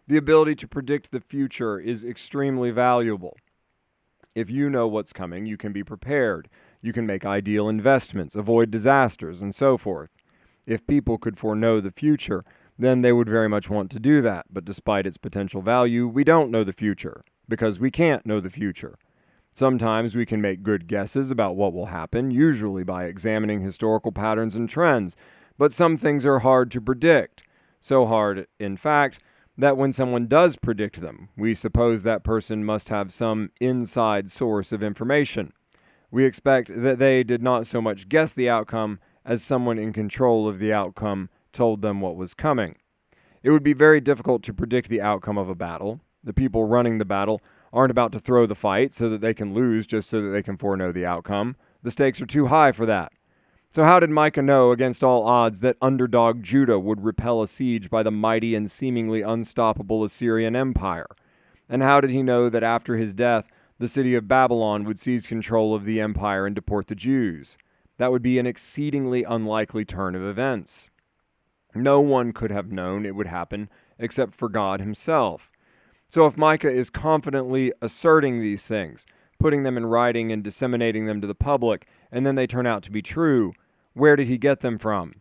The ability to predict the future is extremely valuable. If you know what's coming, you can be prepared. You can make ideal investments, avoid disasters, and so forth. If people could foreknow the future, then they would very much want to do that. But despite its potential value, we don't know the future, because we can't know the future. Sometimes we can make good guesses about what will happen, usually by examining historical patterns and trends, but some things are hard to predict. So hard, in fact, that when someone does predict them, we suppose that person must have some inside source of information. We expect that they did not so much guess the outcome as someone in control of the outcome told them what was coming. It would be very difficult to predict the outcome of a battle. The people running the battle aren't about to throw the fight so that they can lose just so that they can foreknow the outcome. The stakes are too high for that. So how did Micah know against all odds that underdog Judah would repel a siege by the mighty and seemingly unstoppable Assyrian Empire? And how did he know that after his death, the city of Babylon would seize control of the empire and deport the Jews? That would be an exceedingly unlikely turn of events. No one could have known it would happen except for God himself. So if Micah is confidently asserting these things, putting them in writing and disseminating them to the public, and then they turn out to be true, where did he get them from?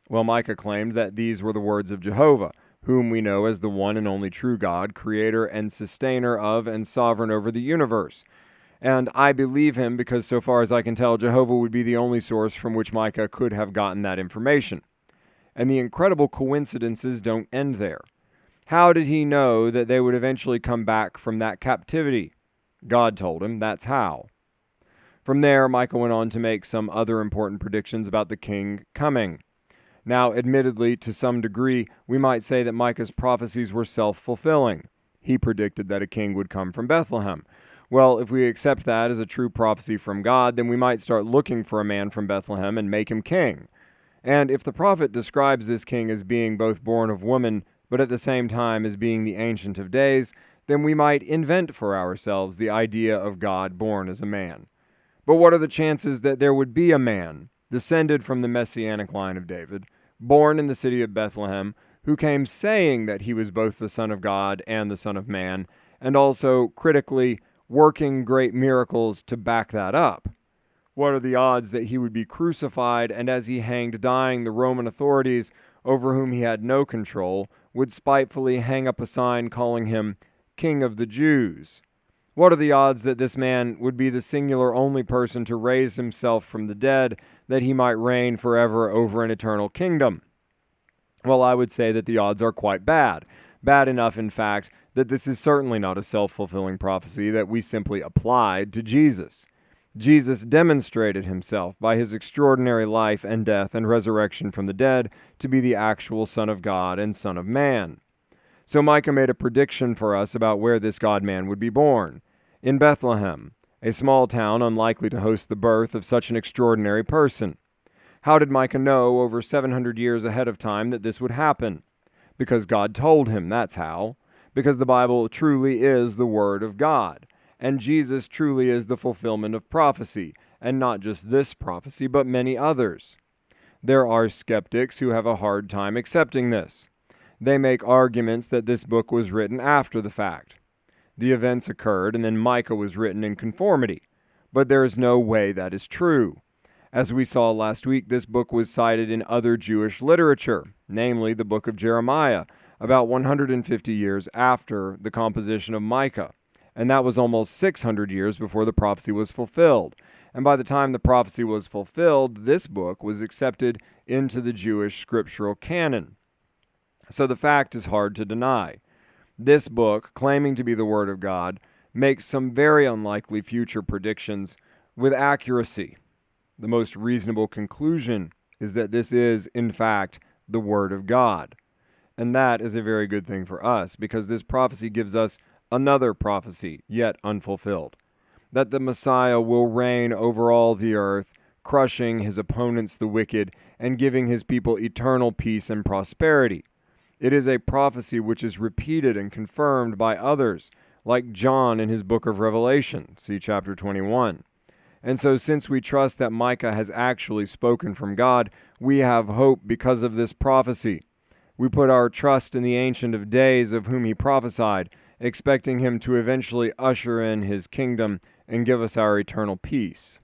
Well, Micah claimed that these were the words of Jehovah, whom we know as the one and only true God, creator and sustainer of and sovereign over the universe. And I believe him because so far as I can tell, Jehovah would be the only source from which Micah could have gotten that information. And the incredible coincidences don't end there. How did he know that they would eventually come back from that captivity? God told him, that's how. From there, Micah went on to make some other important predictions about the king coming. Now, admittedly, to some degree, we might say that Micah's prophecies were self-fulfilling. He predicted that a king would come from Bethlehem. Well, if we accept that as a true prophecy from God, then we might start looking for a man from Bethlehem and make him king. And if the prophet describes this king as being both born of woman, but at the same time as being the Ancient of Days, then we might invent for ourselves the idea of God born as a man. But what are the chances that there would be a man, descended from the messianic line of David, born in the city of Bethlehem, who came saying that he was both the Son of God and the Son of Man, and also, critically, working great miracles to back that up? What are the odds that he would be crucified, and as he hanged dying, the Roman authorities, over whom he had no control, would spitefully hang up a sign calling him King of the Jews? What are the odds that this man would be the singular only person to raise himself from the dead, that he might reign forever over an eternal kingdom? Well, I would say that the odds are quite bad. Bad enough, in fact, that this is certainly not a self-fulfilling prophecy that we simply applied to Jesus. Jesus demonstrated himself by his extraordinary life and death and resurrection from the dead to be the actual Son of God and Son of Man. So Micah made a prediction for us about where this God-man would be born. In Bethlehem, a small town unlikely to host the birth of such an extraordinary person. How did Micah know over 700 years ahead of time that this would happen? Because God told him, that's how. Because the Bible truly is the Word of God. And Jesus truly is the fulfillment of prophecy, and not just this prophecy, but many others. There are skeptics who have a hard time accepting this. They make arguments that this book was written after the fact. The events occurred, and then Micah was written in conformity. But there is no way that is true. As we saw last week, this book was cited in other Jewish literature, namely the book of Jeremiah, about 150 years after the composition of Micah. And that was almost 600 years before the prophecy was fulfilled. And by the time the prophecy was fulfilled, this book was accepted into the Jewish scriptural canon. So the fact is hard to deny. This book, claiming to be the Word of God, makes some very unlikely future predictions with accuracy. The most reasonable conclusion is that this is, in fact, the Word of God. And that is a very good thing for us, because this prophecy gives us another prophecy, yet unfulfilled, that the Messiah will reign over all the earth, crushing his opponents, the wicked, and giving his people eternal peace and prosperity. It is a prophecy which is repeated and confirmed by others, like John in his book of Revelation, see chapter 21. And so since we trust that Micah has actually spoken from God, we have hope because of this prophecy. We put our trust in the Ancient of Days of whom he prophesied, expecting him to eventually usher in his kingdom and give us our eternal peace.